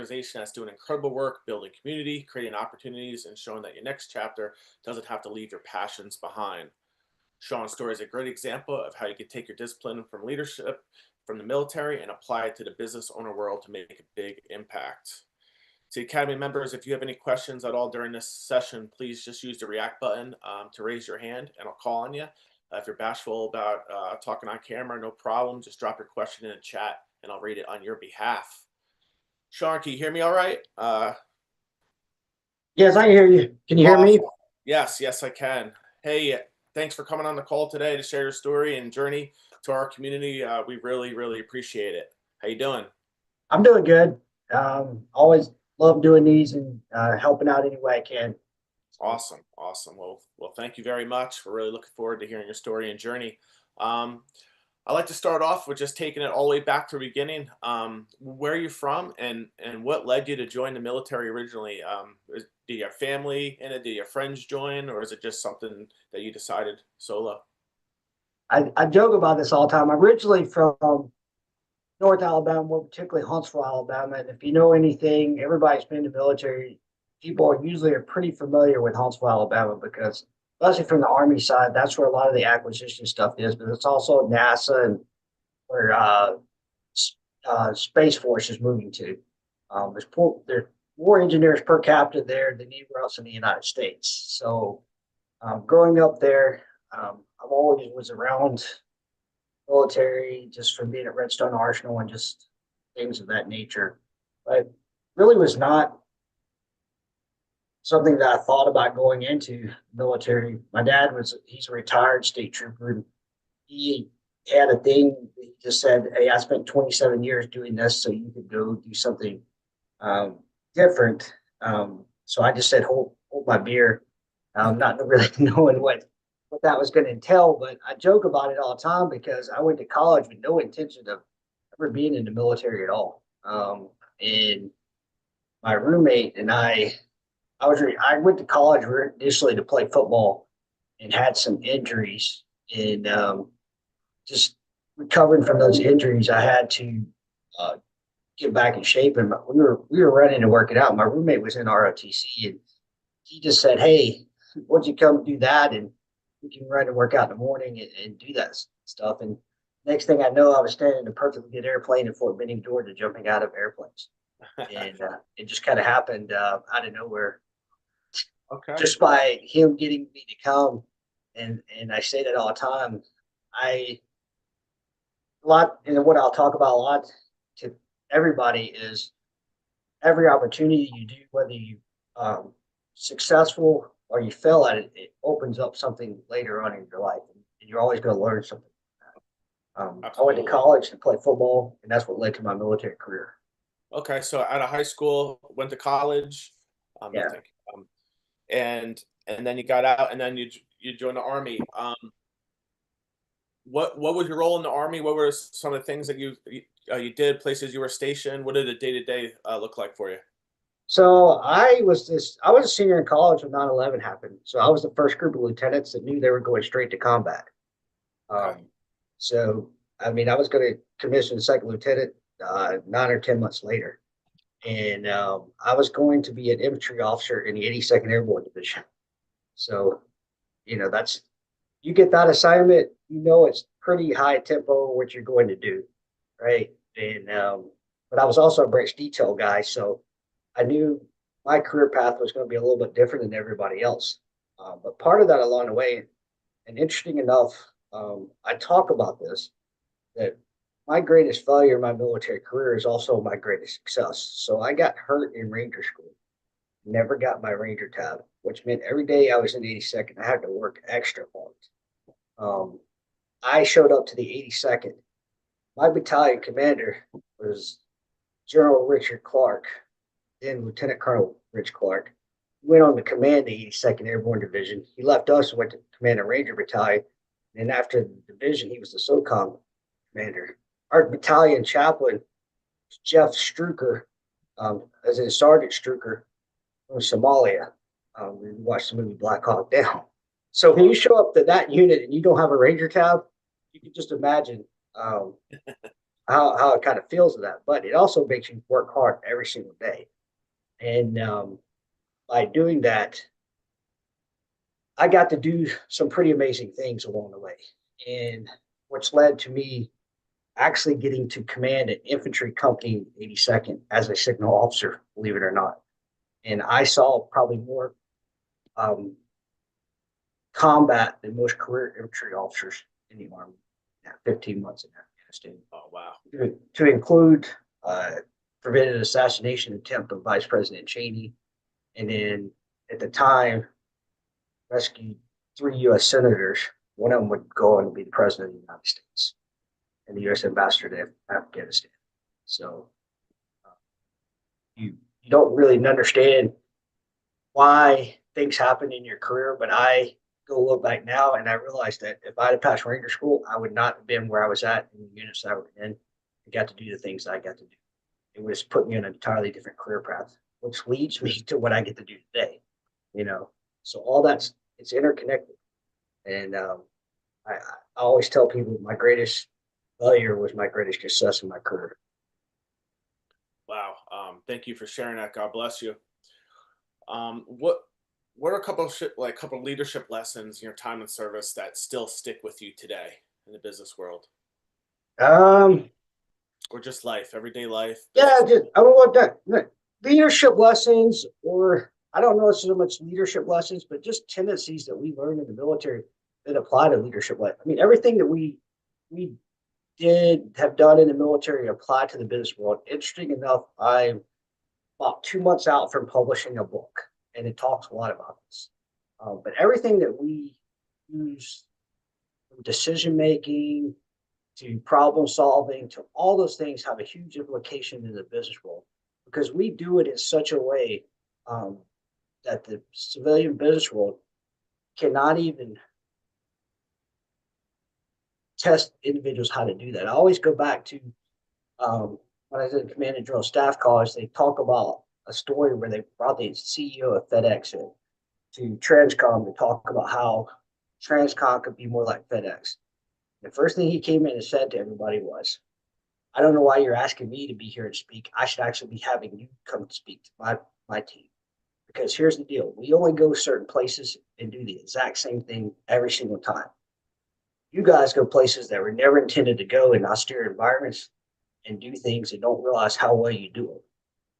organization that's doing incredible work building community, creating opportunities, and showing that your next chapter doesn't have to leave your passions behind. Shawn's story is a great example of how you can take your discipline from leadership from the military and apply it to the business owner world to make a big impact. To Academy members, if you have any questions at all during this session, please just use the react button to raise your hand and I'll call on you. If you're bashful about talking on camera, no problem. Just drop your question in the chat and I'll read it on your behalf. Shawn, can you hear me all right? Yes, I hear you. Can you hear me? Yes, yes, I can. Hey, thanks for coming on the call today to share your story and journey to our community. We really, really appreciate it. How you doing? I'm doing good. Always love doing these and helping out any way I can. Awesome, awesome. Well, thank you very much. We're really looking forward to hearing your story and journey. I'd like to start off with just taking it all the way back to the beginning. Where are you from, and what led you to join the military originally? Do you have family in it? Do your friends join, or is it just something that you decided solo? I joke about this all the time. I'm originally from North Alabama, more particularly Huntsville, Alabama. And if you know anything, everybody's been in the military. People are pretty familiar with Huntsville, Alabama, because especially from the Army side, that's where a lot of the acquisition stuff is. But it's also NASA and where Space Force is moving to. There's more engineers per capita there than anywhere else in the United States. So growing up there, I've always was around military just from being at Redstone Arsenal and just things of that nature. But really was not something that I thought about going into military. My dad he's a retired state trooper, and he had a thing. He just said, "Hey, I spent 27 years doing this, so you could go do something different." So I just said, hold my beer, not really knowing what that was going to entail. But I joke about it all the time because I went to college with no intention of ever being in the military at all. And my roommate and I went to college initially to play football and had some injuries. And just recovering from those injuries, I had to get back in shape. And we were running and working out. My roommate was in ROTC, and he just said, "Hey, why don't you come do that? And we can run and work out in the morning and do that stuff." And next thing I know, I was standing in a perfectly good airplane in Fort Benning, Georgia, jumping out of airplanes. And it just kind of happened out of nowhere. Okay. Just by him getting me to come. And I say that all the time. And what I'll talk about a lot to everybody is every opportunity you do, whether you successful or you fail at it, it opens up something later on in your life, and you're always going to learn something. I went to college to play football, and that's what led to my military career. Okay, so out of high school, went to college. Yeah. And then you got out, and then you joined the Army. What was your role in the Army? What were some of the things that you did, places you were stationed? What did the day-to-day look like for you? So I was a senior in college when 9/11 happened. So I was the first group of lieutenants that knew they were going straight to combat. Okay. So, I mean, I was going to commission second lieutenant 9 or 10 months later. And I was going to be an infantry officer in the 82nd Airborne Division. So, you get that assignment, it's pretty high tempo what you're going to do, right? And but I was also a branch detail guy, so I knew my career path was going to be a little bit different than everybody else. But part of that along the way, and interesting enough, I talk about this, that my greatest failure in my military career is also my greatest success. So I got hurt in Ranger School, never got my Ranger tab, which meant every day I was in 82nd, I had to work extra hard. I showed up to the 82nd. My battalion commander was General Richard Clark, then Lieutenant Colonel Rich Clark. He went on to command the 82nd Airborne Division. He left us and went to command a Ranger battalion. And after the division, he was the SOCOM commander. Our battalion chaplain, Jeff Struker, as in Sergeant Struker from Somalia. We watched the movie Black Hawk Down. So when you show up to that unit and you don't have a Ranger tab, you can just imagine how it kind of feels of that. But it also makes you work hard every single day. And by doing that, I got to do some pretty amazing things along the way, and which led to me actually getting to command an infantry company in 82nd as a signal officer, believe it or not. And I saw probably more um, combat than most career infantry officers in the Army in 15 months in Afghanistan. Oh, wow. To include prevented assassination attempt on Vice President Cheney, and then at the time rescued 3 U.S. senators. One of them would go on to be the president of the United States and the U.S. ambassador to Afghanistan. So uh, you don't really understand why things happen in your career, but I go look back now and I realize that if I had passed Ranger School, I would not have been where I was at in the units I was in and got to do the things that I got to do. It was put me on an entirely different career path, which leads me to what I get to do today. You know, so all that's it's interconnected, and I always tell people my greatest failure was my greatest success in my career. Wow. Thank you for sharing that. God bless you. What are a couple of like couple of leadership lessons in your time in service that still stick with you today in the business world, Um, or just life, everyday life, yeah, business? just I don't want that leadership lessons, or I don't know so much leadership lessons, but just tendencies that we learn in the military that apply to leadership. Like, I mean, everything that we did have done in the military apply to the business world. Interesting enough, I'm about 2 months out from publishing a book, and it talks a lot about this. But everything that we use, from decision making to problem solving to all those things, have a huge implication in the business world because we do it in such a way um, that the civilian business world cannot even test individuals how to do that. I always go back to when I was in Command and Drill Staff College. They talk about a story where they brought the CEO of FedEx in to Transcom to talk about how Transcom could be more like FedEx. The first thing he came in and said to everybody was, I don't know why you're asking me to be here and speak. I should actually be having you come speak to my team. Because here's the deal. We only go certain places and do the exact same thing every single time. You guys go places that were never intended to go in austere environments and do things and don't realize how well you do them.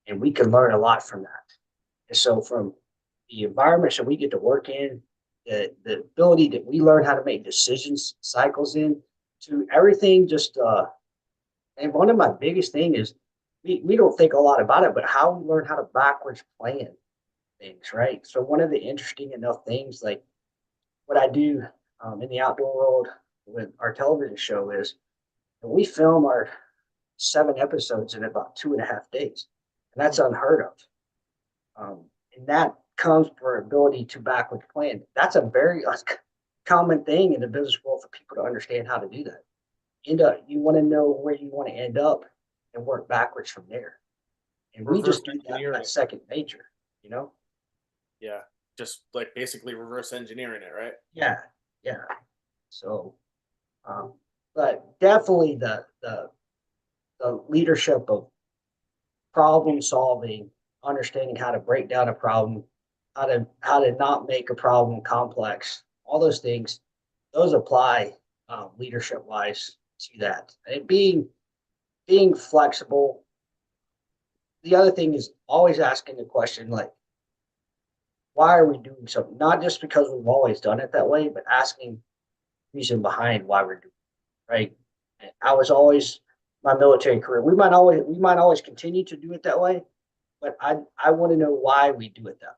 And we can learn a lot from that. And so from the environments that we get to work in, the ability that we learn how to make decisions cycles in to everything just and one of my biggest thing is we don't think a lot about it, but how we learn how to backwards plan things, right? So one of the interesting enough things, like what I do in the outdoor world with our television show is we film our 7 episodes in about 2.5 days, and that's unheard of. And that comes for ability to backwards plan. That's a very common thing in the business world for people to understand how to do that. You want to know where you want to end up and work backwards from there. And we Reverse just do that engineering. at second nature, you know? Yeah, just like basically reverse engineering it, right? Yeah, yeah. So, um, but definitely the leadership of problem solving, understanding how to break down a problem, how to not make a problem complex, all those things, those apply leadership wise to that. And being flexible. The other thing is always asking the question like, why are we doing something? Not just because we've always done it that way, but asking reason behind why we're doing it, right? And I was always my military career. We might always continue to do it that way, but I want to know why we do it that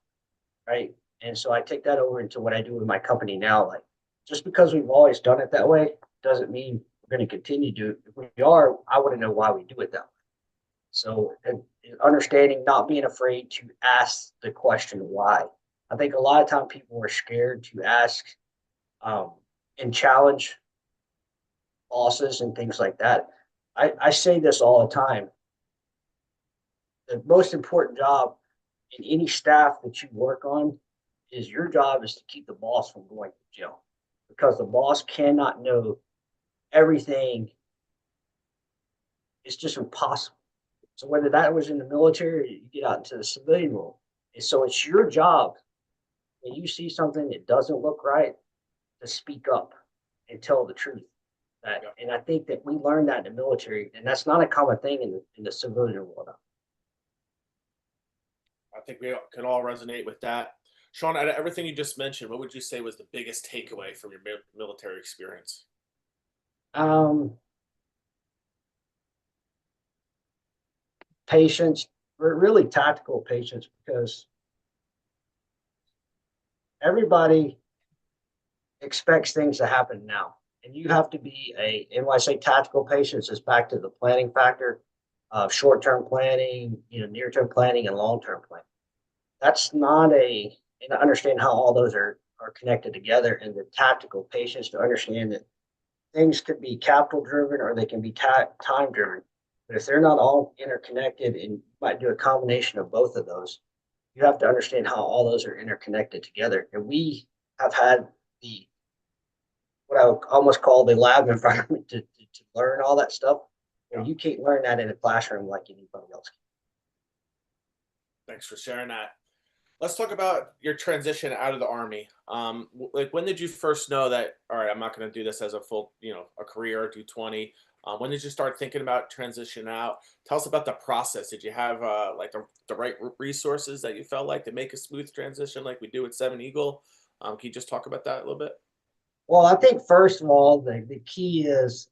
way, right? And so I take that over into what I do with my company now. Like just because we've always done it that way doesn't mean we're going to continue to. If we are, I want to know why we do it that way. So understanding, not being afraid to ask the question why. I think a lot of time people are scared to ask um, and challenge bosses and things like that. I say this all the time. The most important job in any staff that you work on is your job is to keep the boss from going to jail because the boss cannot know everything it's just impossible. So whether that was in the military or you get out into the civilian world, and so it's your job when you see something that doesn't look right to speak up and tell the truth. Yeah. And I think that we learned that in the military, and that's not a common thing in the civilian world. I think we can all resonate with that. Shawn, out of everything you just mentioned, what would you say was the biggest takeaway from your military experience? Um, Patience, really tactical patience, because everybody expects things to happen now. And you have to be and when I say tactical patience, it's back to the planning factor of short-term planning, near-term planning and long-term planning. That's not and I understand how all those are connected together, and the tactical patience to understand that things could be capital driven or they can be time driven. But if they're not all interconnected, and you might do a combination of both of those, you have to understand how all those are interconnected together. And we have had the what I would almost call the lab environment to learn all that stuff. And Yeah. you can't learn that in a classroom like anybody else can. Thanks for sharing that. Let's talk about your transition out of the Army. Like, when did you first know that, all right, I'm not going to do this as a full, a career, do 20? When did you start thinking about transition out? Tell us about the process. Did you have like the right resources that you felt like to make a smooth transition like we do at Seven Eagle? Can you just talk about that a little bit? Well, I think first of all, the key is,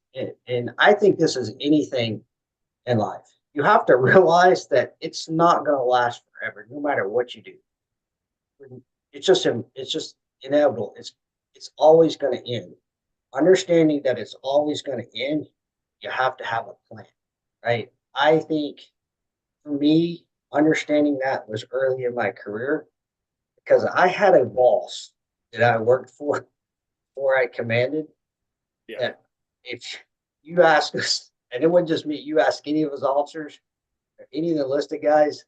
and I think this is anything in life, you have to realize that it's not going to last forever, no matter what you do. It's just inevitable. It's always going to end. Understanding that it's always going to end, you have to have a plan, right? I think for me, understanding that was early in my career because I had a boss that I worked for before I commanded Yeah. that if you ask us, and it wasn't just me, you ask any of his officers, or any of the enlisted guys,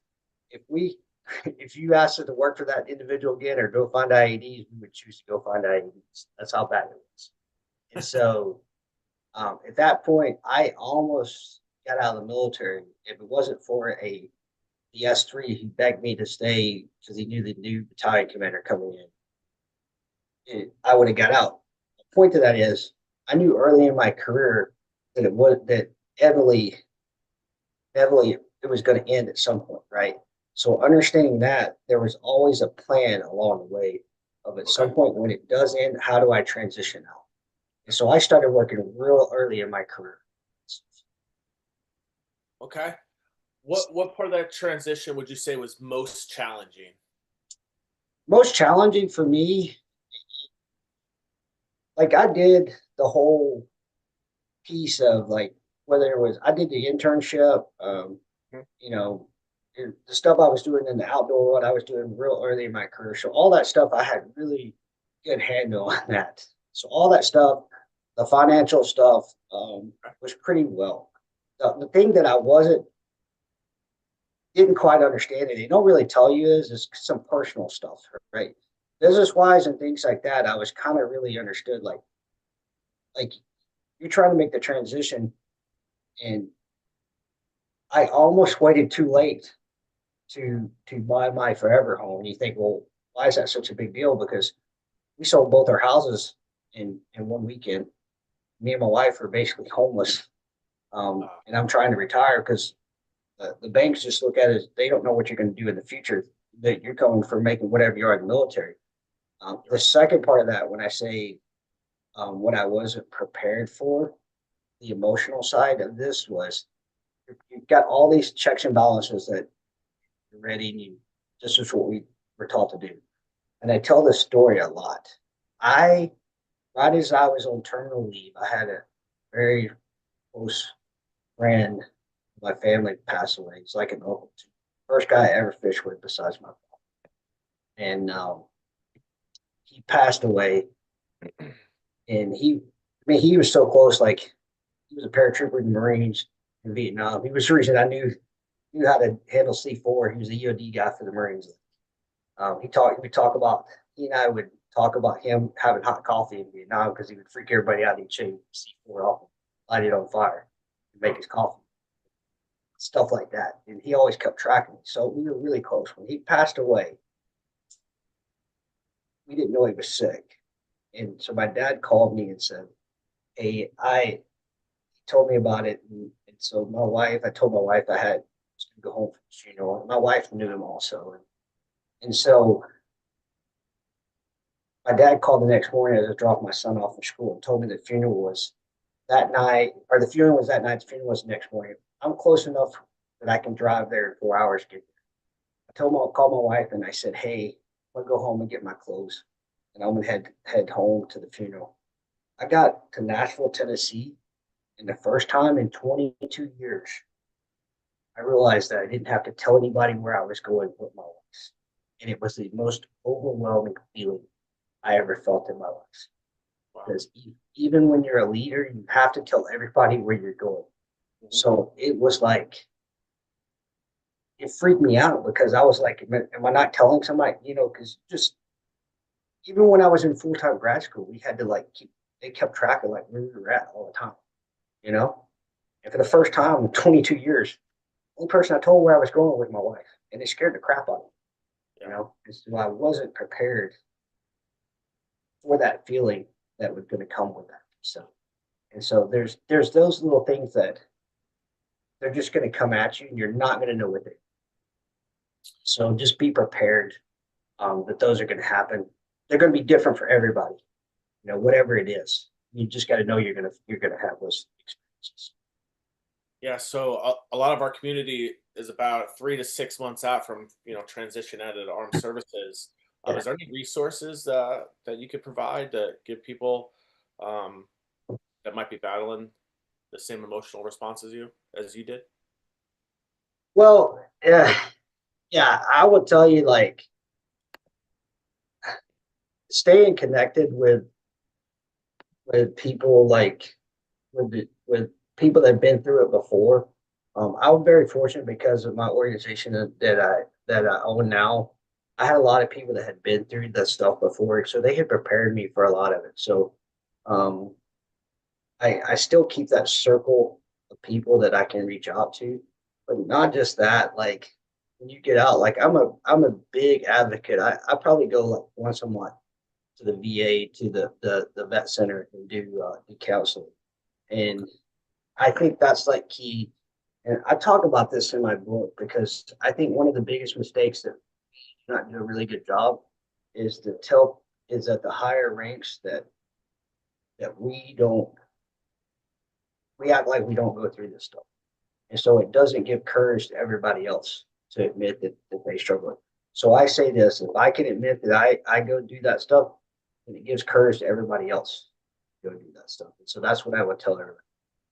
if we if you asked us to work for that individual again or go find IEDs, we would choose to go find IEDs. That's how bad it was. And so at that point, I almost got out of the military. If it wasn't for the S3, he begged me to stay because he knew the new battalion commander coming in. I would have got out. The point to that is, I knew early in my career that heavily, it was going to end at some point, right? So understanding that there was always a plan along the way of at some Okay. point when it does end, how do I transition out? And so I started working real early in my career. Okay. What part of that transition would you say was most challenging? Most challenging for me, like I did the whole piece of like whether it was I did the internship, Mhm. you know, the stuff I was doing in the outdoor world, I was doing real early in my career. So all that stuff I had really good handle on that. So all that stuff, the financial stuff, was pretty well. The thing that I wasn't didn't quite understand, and they don't really tell you is some personal stuff, right? Business wise and things like that, I was kind of really understood like you're trying to make the transition, and I almost waited too late to buy my forever home. And you think, well, why is that such a big deal? Because we sold both our houses in one weekend. Me and my wife are basically homeless, Uh, and I'm trying to retire because the banks just look at it as they don't know what you're going to do in the future. That you're coming from making whatever you are in the military. The second part of that, when I say what I wasn't prepared for, the emotional side of this was you've got all these checks and balances that you're ready and this is what we were taught to do. And I tell this story a lot. I, right as I was on terminal leave, I had a very close friend, my family passed away. It's like an uncle. First guy I ever fished with besides my father. And he passed away. And he was so close. Like he was a paratrooper in the Marines in Vietnam. He was the reason I knew how to handle C4. He was a EOD guy for the Marines. He and I would talk about him having hot coffee in Vietnam because he would freak everybody out. He'd shave C4 off, light it on fire, and make his coffee. stuff like that. And he always kept track of me. So we were really close. When he passed away, we didn't know he was sick. And so my dad called me and said, hey, he told me about it. And so I told my wife I was going to go home for the funeral. My wife knew him also. And so my dad called the next morning as I dropped my son off from school and told me the funeral was that night, or the funeral was that night, the funeral was the next morning. I'm close enough that I can drive there in 4 hours, get there. I called my wife and I said, hey, I'm gonna go home and get my clothes. And I'm gonna head home to the funeral. I got to Nashville, Tennessee, and the first time in 22 years, I realized that I didn't have to tell anybody where I was going with my life. And it was the most overwhelming feeling I ever felt in my life. Wow. Because even when you're a leader, you have to tell everybody where you're going. Mm-hmm. So it was like, it freaked me out because I was like, am I not telling somebody, because just even when I was in full-time grad school, we had to they kept track of where we were at all the time, you know? And for the first time in 22 years, the only person I told where I was going was my wife, and it scared the crap out of me, And so I wasn't prepared for that feeling that was going to come with that. So there's those little things that they're just going to come at you and you're not going to know what they are. So just be prepared that those are going to happen. They're going to be different for everybody, whatever it is. You just got to know you're going to have those experiences. Yeah, so a lot of our community is about 3 to 6 months out from transition out of the armed services. Yeah. Is there any resources that you could provide to give people that might be battling the same emotional response as you did? Well, yeah, I would tell you staying connected with people with people that have been through it before. I was very fortunate because of my organization that I own now. I had a lot of people that had been through that stuff before, so they had prepared me for a lot of it. So um, I still keep that circle of people that I can reach out to, but not just that. Like when you get out, I'm a big advocate. I probably go once a month to the VA, to the vet center, and do counseling. And I think that's key. And I talk about this in my book because I think one of the biggest mistakes that we do not do a really good job is at the higher ranks that we act like we don't go through this stuff. And so it doesn't give courage to everybody else to admit that they struggle. So I say this, if I can admit that I go do that stuff, then it gives courage to everybody else to go do that stuff. And so that's what I would tell everybody.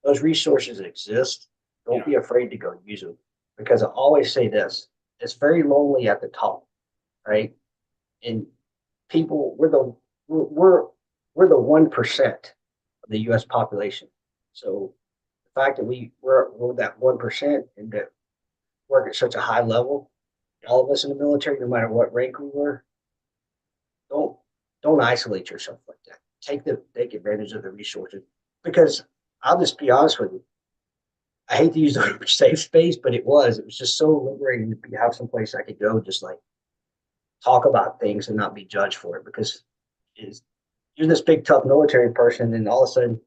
Those resources exist. Don't be afraid to go use them. Because I always say this, it's very lonely at the top, right? And people, we're the 1% of the US population. So the fact that we're that 1% and that work at such a high level, all of us in the military, no matter what rank we were, don't don't isolate yourself like that. Take advantage of the resources. Because I'll just be honest with you, I hate to use the word safe space, but it was just so liberating to have some place I could go, just talk about things and not be judged for it. Because you're this big tough military person, and all of a sudden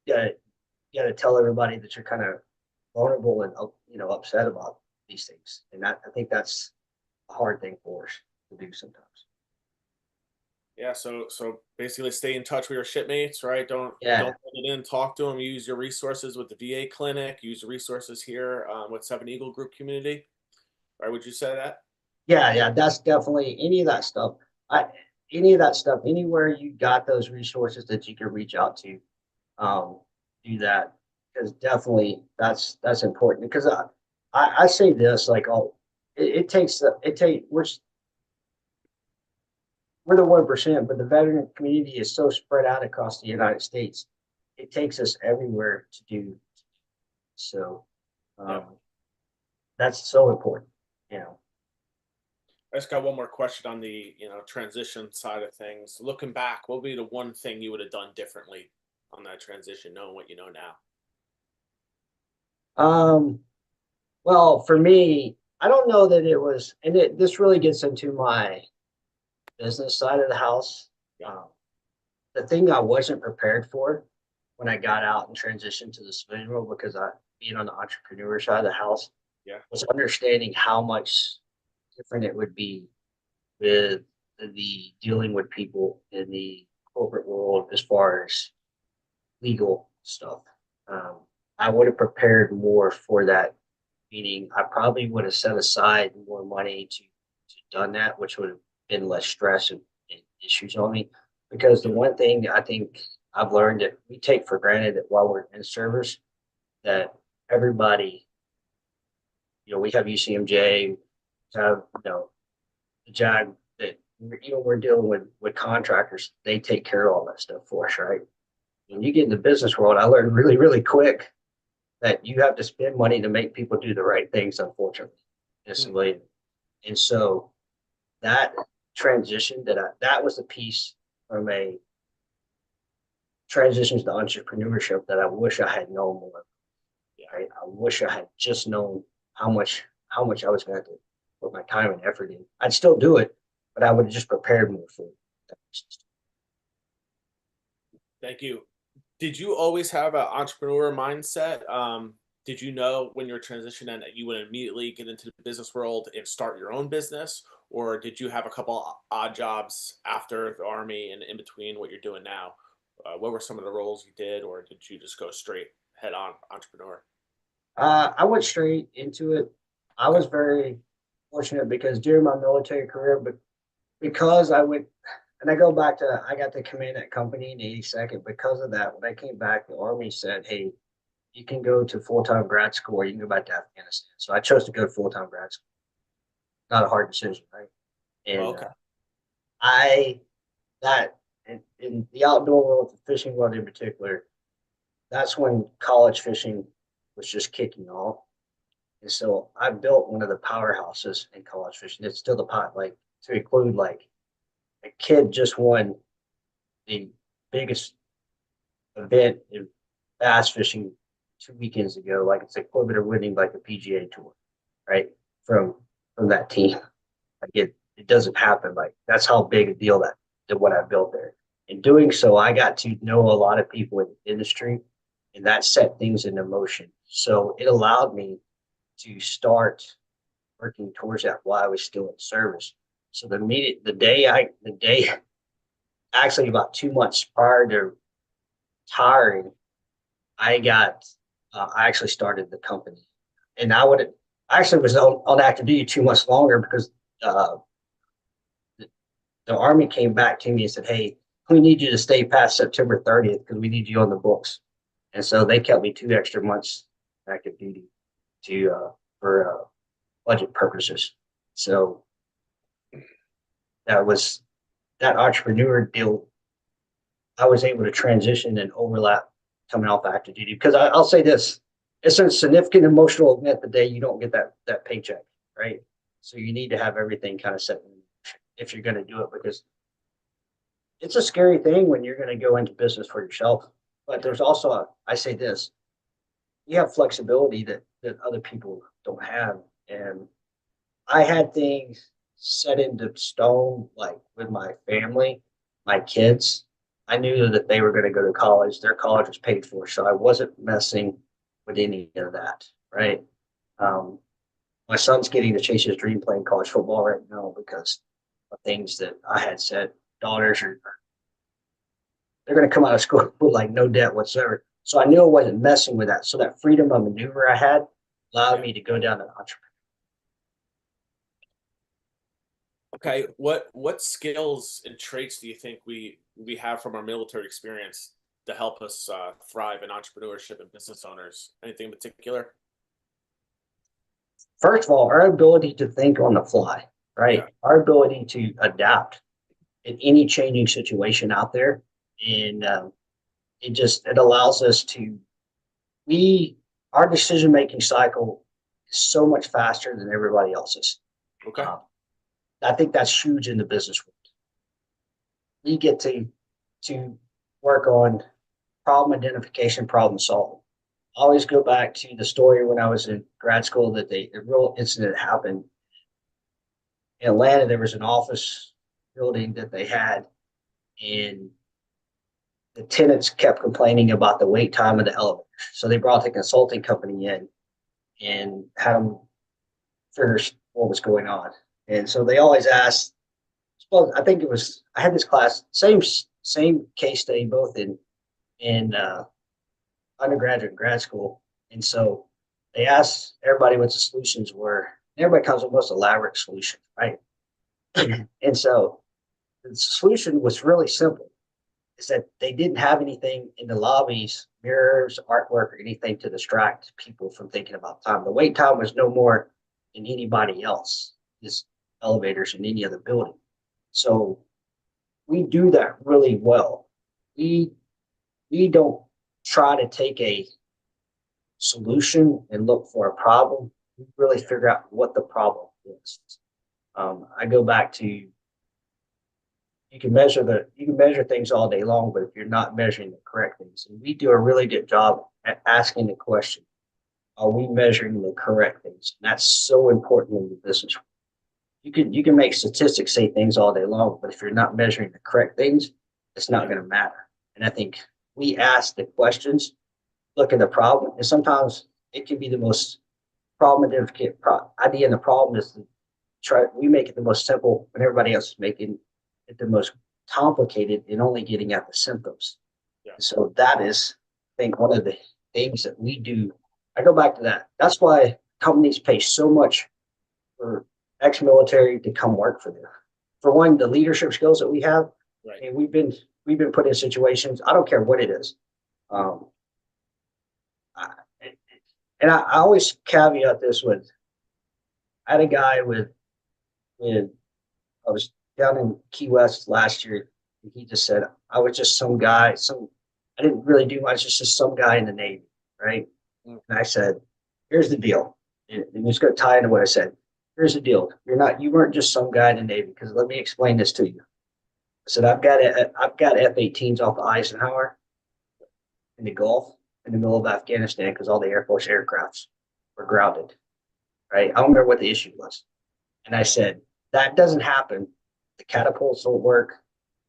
you got to tell everybody that you're kind of vulnerable and upset about these things. And I think that's a hard thing for us to do sometimes. Yeah, so basically stay in touch with your shipmates, right? Don't put it in, talk to them, use your resources with the VA clinic, use the resources here with Seven Eagle Group community, right? Would you say that? Yeah, that's definitely any of that stuff. Any of that stuff, anywhere you got those resources that you can reach out to, do that, because definitely that's important. Because I say this it takes we're the 1%, but the veteran community is so spread out across the United States. It takes us everywhere to do so. That's so important, you know. I just got one more question on the transition side of things. Looking back, what would be the one thing you would have done differently on that transition, knowing what you know now? Um, Well, for me, I don't know that it was, and this really gets into my business side of the house. Yeah. Um, the thing I wasn't prepared for when I got out and transitioned to the civilian world, because I, being on the entrepreneur side of the house, Yeah. was understanding how much different it would be with the dealing with people in the corporate world as far as legal stuff. Um, I would have prepared more for that, meaning I probably would have set aside more money to done that, which would have been less stress and issues on me. Because the Yeah. one thing I think I've learned that we take for granted that while we're in service, that everybody, we have UCMJ, have, the JAG, that we're dealing with contractors, they take care of all that stuff for us, right? When you get in the business world, I learned really, really quick that you have to spend money to make people do the right things, unfortunately, in Hmm. civilian. And so that transition that was the piece from a transition to entrepreneurship that I wish I had known more. Yeah. Right? I wish I had just known how much I was going to put my time and effort in. I'd still do it, but I would have just prepared more for it. Thank you. Did you always have an entrepreneur mindset? Did you know when you were transitioning that you would immediately get into the business world and start your own business, or did you have a couple odd jobs after the army and in between what you're doing now? What were some of the roles you did, or did you just go straight head on entrepreneur? I went straight into it. I Okay. was very fortunate because during my military career, but because I went, and I go back to, I got to command that company in the 82nd. Because of that, when I came back, the Army said, hey, you can go to full-time grad school or you can go back to Afghanistan. So I chose to go to full-time grad school. Not a hard decision, right? Oh, And okay. I, that, in the outdoor world, the fishing world in particular, that's when college fishing was just kicking off. And so I built one of the powerhouses in college fishing. It's still the pot, like to include like a kid just won the biggest event in bass fishing 2 weekends ago. Like it's equivalent of winning like a PGA tour, right? From from that team. Like it doesn't happen. Like that's how big a deal that what I built there. In doing so, I got to know a lot of people in the industry, and that set things into motion. So it allowed me to start working towards that while I was still in service. So the day, actually about 2 months prior to retiring, I actually started the company, and I actually was on active duty 2 months longer because uh, the Army came back to me and said, "Hey, we need you to stay past September 30th because we need you on the books." And so they kept me 2 extra months active duty to for budget purposes. So that was that entrepreneur deal. I was able to transition and overlap coming off active duty because I'll say this: it's a significant emotional event the day you don't get that paycheck, right? So you need to have everything kind of set in if you're going to do it because it's a scary thing when you're going to go into business for yourself. But Yeah. there's also I say this: you have flexibility that other people don't have, and I had things set into stone, like with my family, my kids. I knew that they were going to go to college. Their college was paid for, so I wasn't messing with any of that. Right. Um, my son's getting to chase his dream playing college football right now because of things that I had said. Daughters are they're going to come out of school with like no debt whatsoever. So I knew I wasn't messing with that. So that freedom of maneuver I had allowed Yeah. me to go down an entrepreneur. Okay. What skills and traits do you think we have from our military experience to help us thrive in entrepreneurship and business owners? Anything in particular? First of all, our ability to think on the fly, Yeah. right? Our ability to adapt in any changing situation out there, and it allows us to we our decision making cycle is so much faster than everybody else's. Okay. Um, I think that's huge in the business world. We get to work on problem identification, problem solving. always go back to the story when I was in grad school that a real incident happened in Atlanta. There was an office building that they had, and the tenants kept complaining about the wait time of the elevators. So they brought the consulting company in and had them figure what was going on. And so they always asked, well, I think it was, I had this class, same case study, both in undergraduate and grad school. And so they asked everybody what the solutions were. Everybody comes with the most elaborate solution, right? And so the solution was really simple, is that they didn't have anything in the lobbies, mirrors, artwork, or anything to distract people from thinking about time. The wait time was no more than anybody else, just elevators in any other building. So we do that really well. We we don't try to take a solution and look for a problem. We really figure out what the problem is. I go back to you can measure things all day long, but if you're not measuring the correct things, and we do a really good job at asking the question, are we measuring the correct things? And that's so important in the business. You can make statistics say things all day long, but if you're not measuring the correct things, it's not going to matter. And I think we ask the questions, look at the problem, and sometimes it can be the most problem idea, and the problem is to try. We make it the most simple when everybody else is making it the most complicated and only getting at the symptoms. Yeah. So that is, I think, one of the things that we do. I go back to that. That's why companies pay so much for ex-military to come work for them. For one, the leadership skills that we have, Right. and we've been put in situations. I don't care what it is. Um, I, and I always caveat this with, I had a guy with I was down in Key West last year, and he just said, I was just some guy, I didn't really do much, just some guy in the Navy, right? Mm. And I said, here's the deal. And it's going to tie into what I said. Here's the deal. You weren't just some guy in the Navy, because let me explain this to you. I said, I've got F-18s off the Eisenhower in the Gulf in the middle of Afghanistan because all the Air Force aircrafts were grounded, right? I don't remember what the issue was. And I said, that doesn't happen. The catapults don't work.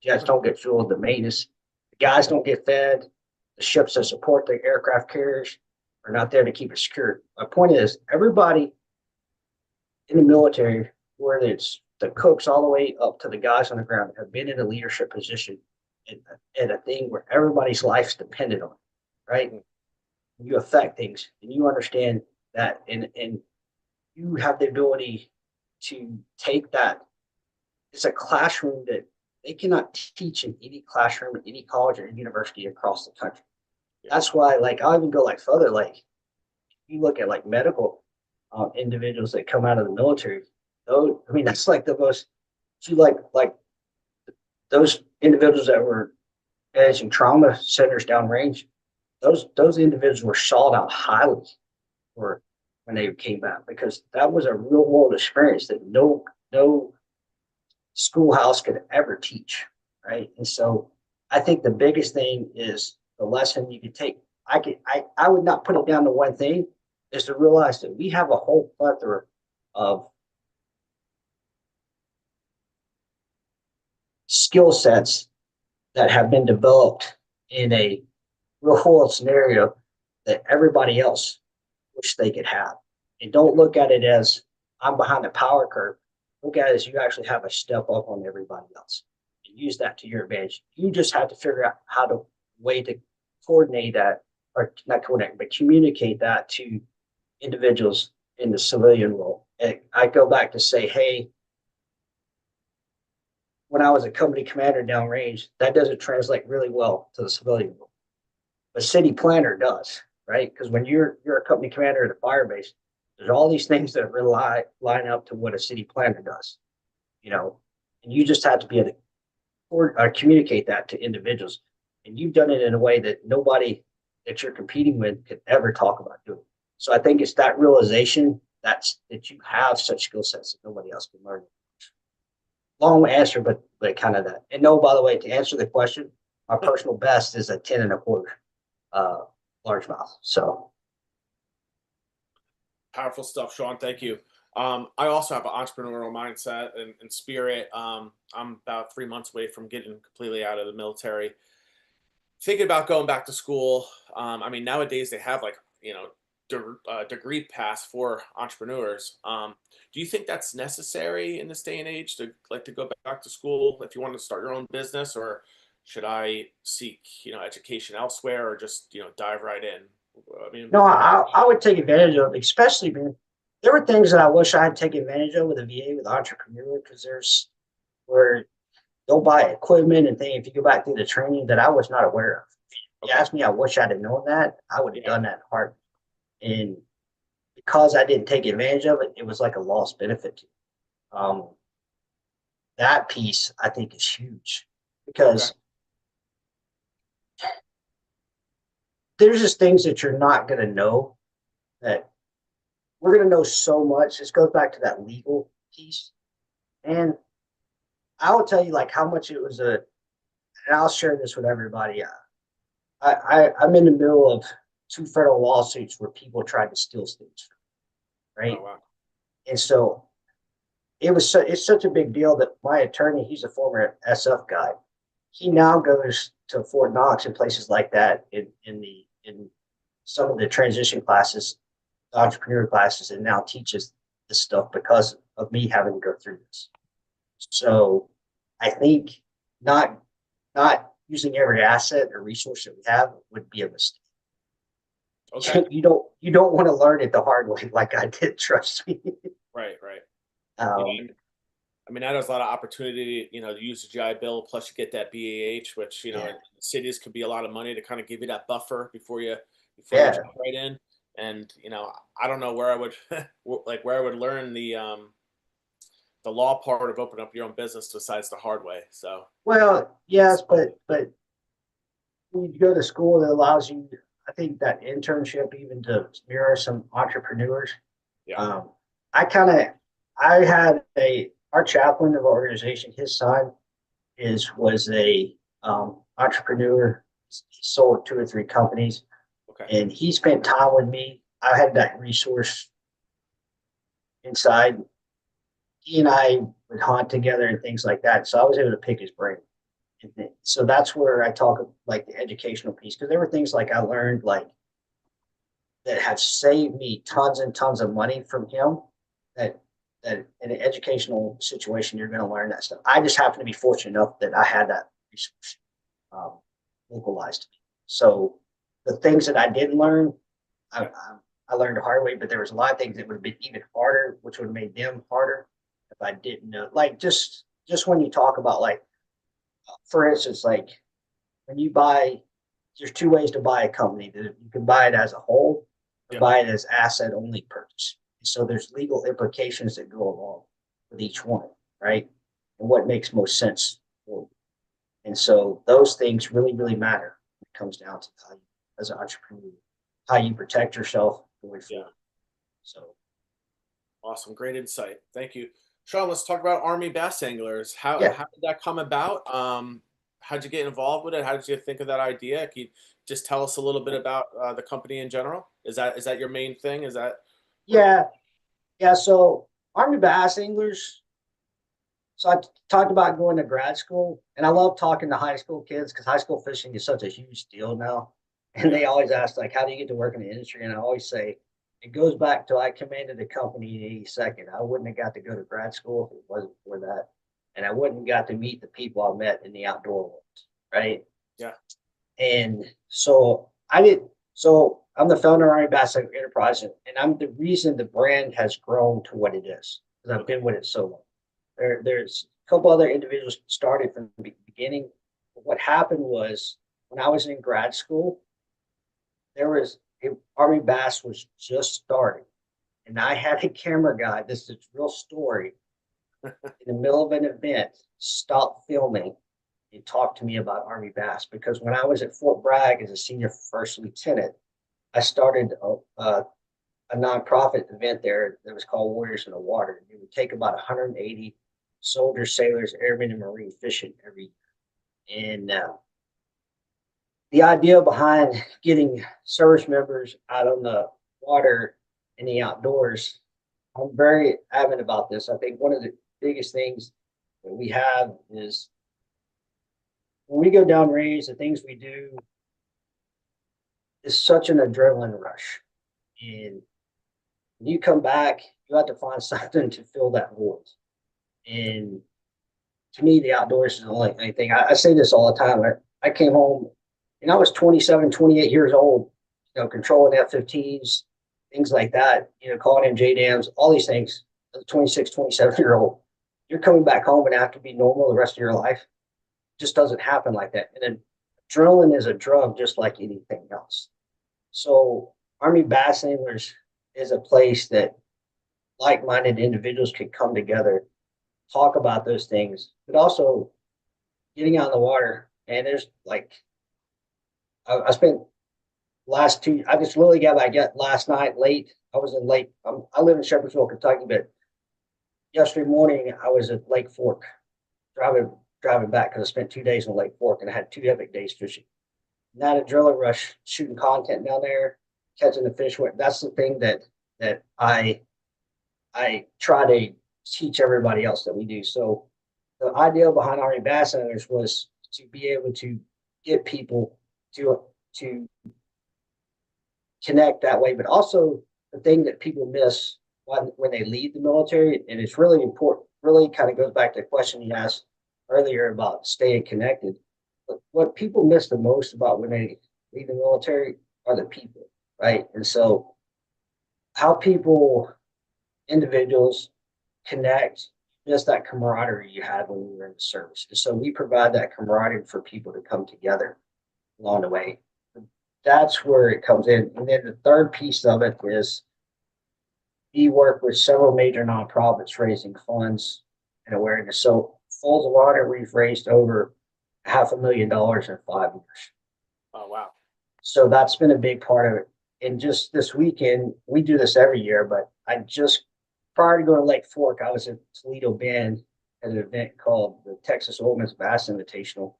Jets don't get fueled. The maintenance, the guys don't get fed. The ships that support the aircraft carriers are not there to keep it secure. My point is, everybody in the military, whether it's the cooks all the way up to the guys on the ground, have been in a leadership position in a thing where everybody's life's dependent on it, right? You affect things and you understand that, and you have the ability to take that. It's a classroom that they cannot teach in any classroom at any college or university across the country. That's why, like, I'll even go like further. Like, you look at like medical individuals that come out of the military. Those, I mean, that's like the most. You like those individuals that were managing trauma centers downrange. Those individuals were sought out highly for when they came back, because that was a real world experience that no schoolhouse could ever teach, right? And so I think the biggest thing is the lesson you could take. I would not put it down to one thing, is to realize that we have a whole plethora of skill sets that have been developed in a real world scenario that everybody else wish they could have. And don't look at it as I'm behind the power curve. Look at it as you actually have a step up on everybody else, and use that to your advantage. You just have to figure out how to way to coordinate that, or not coordinate, but communicate that to individuals in the civilian role. And I go back to say, hey, when I was a company commander downrange, that doesn't translate really well to the civilian role. But city planner does, right? Because when you're a company commander at a fire base, there's all these things that line up to what a city planner does, and you just have to be able to communicate that to individuals. And you've done it in a way that nobody that you're competing with could ever talk about doing. So I think it's that realization that you have such skill sets that nobody else can learn. Long answer, but kind of that. And no, by the way, to answer the question, my personal best is a 10 and a quarter largemouth. So Powerful stuff, Shawn. Thank you. I also have an entrepreneurial mindset and spirit. I'm about 3 months away from getting completely out of the military. Thinking about going back to school. I mean, nowadays they have like degree pass for entrepreneurs. Do you think that's necessary in this day and age to like to go back to school if you want to start your own business, or should I seek education elsewhere, or just dive right in? I mean, No, I would take advantage of, especially, man. There were things that I wish I had taken advantage of with a VA with entrepreneur because there's where they'll buy equipment and things. If you go back through the training that I was not aware of, you okay, asked me, I wish I'd have known that. I would have yeah, done that hard. And because I didn't take advantage of it, it was like a lost benefit to me. That piece I think is huge okay, because there's just things that you're not going to know that we're going to know so much. This goes back to that legal piece. And I will tell you like how much it was and I'll share this with everybody. I'm in the middle of two federal lawsuits where people tried to steal things, oh right? wow, And so it's such a big deal that my attorney, he's a former SF guy. He now goes to Fort Knox and places like that in some of the transition classes, the entrepreneur classes, and now teaches this stuff because of me having to go through this. So I think not not using every asset or resource that we have would be a mistake. okay, You don't want to learn it the hard way like I did. Trust me. right, right. Um, Yeah, I mean, that has a lot of opportunity, to use the GI Bill. Plus, you get that BAH, which yeah, in cities could be a lot of money to kind of give you that buffer before you yeah. jump right in. And I don't know where I would like where I would learn the law part of opening up your own business besides the hard way. So Well, yes, but when you go to school that allows you, I think that internship even to mirror some entrepreneurs. yeah, Um, I kind of, I had our chaplain of our organization, his son was a entrepreneur. He sold two or three companies, okay, and he spent time with me. I had that resource inside. He and I would hunt together and things like that. So I was able to pick his brain. So that's where I talk like the educational piece because there were things like I learned like that have saved me tons and tons of money from him. That that in an educational situation you're going to learn that stuff. I just happen to be fortunate enough that I had that resource um, localized to me. So the things that I didn't learn, I learned the hard way. But there was a lot of things that would have been even harder, which would have made them harder if I didn't know. Like just when you talk about like, for instance, like when you buy, there's two ways to buy a company. You can buy it as a whole or yeah, buy it as asset only purchase. So there's legal implications that go along with each one, right? And what makes most sense. And so those things really, really matter when it comes down to how you, as an entrepreneur, how you protect yourself going yeah. forward. So Awesome, great insight. Thank you, Shawn. Let's talk about Army Bass Anglers. How yeah, how did that come about? How'd you get involved with it? How did you think of that idea? Can you just tell us a little bit about the company in general? Is that your main thing? Is that or yeah, yeah. So Army Bass Anglers. So talked about going to grad school, and I love talking to high school kids because high school fishing is such a huge deal now. And yeah, they always ask, like, how do you get to work in the industry? And I always say, it goes back to I commanded a company in 82nd. I wouldn't have got to go to grad school if it wasn't for that. And I wouldn't have got to meet the people I met in the outdoor world, right? yeah, And so I did. So I'm the founder of Army Bass Enterprise, and I'm the reason the brand has grown to what it is because I've okay, been with it so long. There's a couple other individuals started from the beginning. But what happened was when I was in grad school, there was Army Bass was just starting, and I had a camera guy. This is a real story. In the middle of an event, stop filming and talk to me about Army Bass because when I was at Fort Bragg as a senior first lieutenant, I started a nonprofit event there that was called Warriors in the Water. It would take about 180 soldiers, sailors, airmen, and marine fishing every year. And the idea behind getting service members out on the water in the outdoors, I'm very adamant about this. I think one of the biggest things that we have is when we go downrange, the things we do is such an adrenaline rush. And when you come back, you have to find something to fill that void. And to me, the outdoors is the only thing. I say this all the time. I came home and I was 27, 28 years old, controlling F-15s, things like that, calling in JDAMs, all these things. As a 26, 27-year-old, you're coming back home and have to be normal the rest of your life. It just doesn't happen like that. And then adrenaline is a drug just like anything else. So Army Bass Anglers is a place that like-minded individuals can come together, talk about those things, but also getting out in the water. And there's like, I spent last two, I just literally got back last night late. I was in Lake, I live in Shepherdsville, Kentucky, but yesterday morning I was at Lake Fork driving back because I spent 2 days in Lake Fork and I had 2 epic days fishing. And that adrenaline rush, shooting content down there, catching the fish. That's the thing that I try to teach everybody else that we do. So the idea behind Army Bass Anglers was to be able to get people to connect that way, but also the thing that people miss when they leave the military, and it's really important, really kind of goes back to the question you asked earlier about staying connected. But what people miss the most about when they leave the military are the people, right? And so how individuals connect, just that camaraderie you had when you were in the service. And so we provide that camaraderie for people to come together along the way. That's where it comes in. And then the third piece of it is we work with several major nonprofits raising funds and awareness. So Falls of Honor, we've raised over $500,000 in 5 years. Oh, wow. So that's been a big part of it. And just this weekend, we do this every year, but prior to going to Lake Fork, I was at Toledo Bend at an event called the Texas Women's Bass Invitational.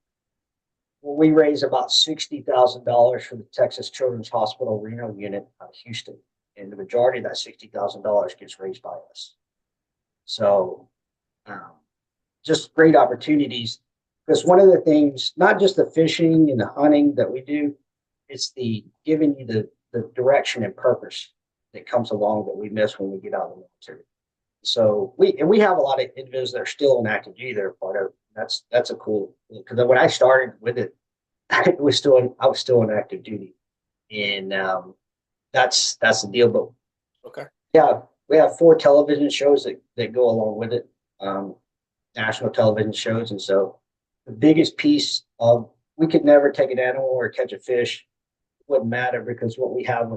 Well, we raised about $60,000 for the Texas Children's Hospital Reno unit out of Houston. And the majority of that $60,000 gets raised by us. So just great opportunities. Because one of the things, not just the fishing and the hunting that we do, it's the giving you the direction and purpose that comes along that we miss when we get out of the military. So we have a lot of individuals that are still in active duty that are part of. That's a cool, because when I started with it, I was still in active duty, and that's the deal. But okay, yeah, we have 4 television shows that go along with it, national television shows, and so the biggest piece of, we could never take an animal or catch a fish. It wouldn't matter, because what we have